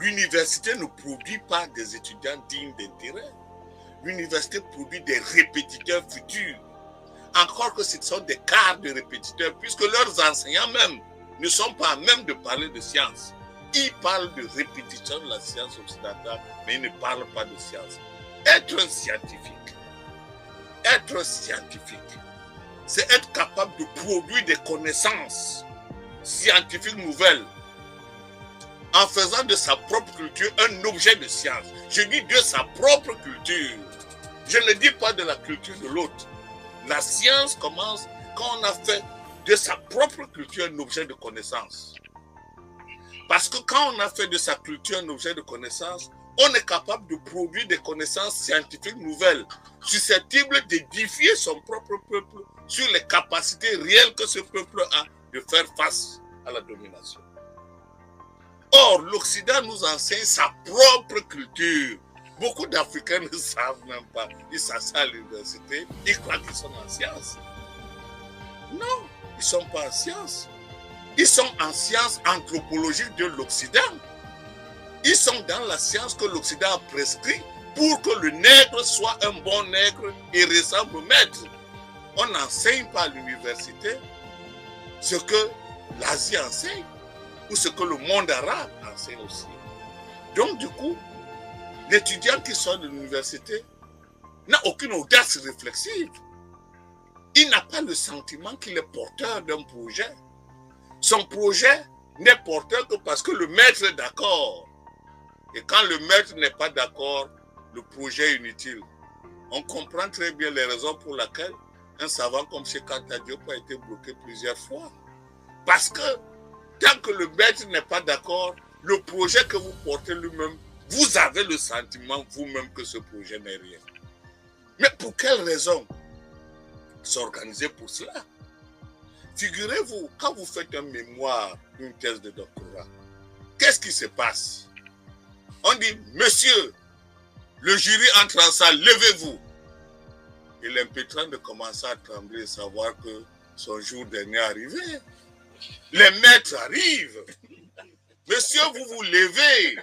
L'université ne produit pas des étudiants dignes d'intérêt. L'université produit des répétiteurs futurs. Encore que ce sont des quarts de répétiteurs, puisque leurs enseignants même ne sont pas à même de parler de science. Ils parlent de répétition de la science occidentale, mais ils ne parlent pas de science. Être scientifique, c'est être capable de produire des connaissances scientifiques nouvelles en faisant de sa propre culture un objet de science. Je dis de sa propre culture. Je ne dis pas de la culture de l'autre. La science commence quand on a fait de sa propre culture un objet de connaissance. Parce que quand on a fait de sa culture un objet de connaissance, on est capable de produire des connaissances scientifiques nouvelles, susceptibles d'édifier son propre peuple sur les capacités réelles que ce peuple a de faire face à la domination. Or, l'Occident nous enseigne sa propre culture. Beaucoup d'Africains ne savent même pas. Ils s'assoient à l'université, ils croient qu'ils sont en sciences. Non, ils ne sont pas en sciences. Ils sont en sciences anthropologiques de l'Occident. Ils sont dans la science que l'Occident a prescrit pour que le nègre soit un bon nègre et ressemble au maître. On n'enseigne pas à l'université ce que l'Asie enseigne ou ce que le monde arabe enseigne aussi. Donc du coup, l'étudiant qui sort de l'université n'a aucune audace réflexive. Il n'a pas le sentiment qu'il est porteur d'un projet. Son projet n'est porteur que parce que le maître est d'accord. Et quand le maître n'est pas d'accord, le projet est inutile. On comprend très bien les raisons pour lesquelles un savant comme Cheikh Anta Diop a été bloqué plusieurs fois. Parce que tant que le maître n'est pas d'accord, le projet que vous portez lui-même, vous avez le sentiment vous-même que ce projet n'est rien. Mais pour quelle raison s'organiser pour cela? Figurez-vous, quand vous faites un mémoire, une thèse de doctorat, qu'est-ce qui se passe? On dit, monsieur, le jury entre en salle, levez-vous. Et l'impétrant de commencer à trembler et savoir que son jour dernier est arrivé. Les maîtres arrivent. Monsieur, vous vous levez.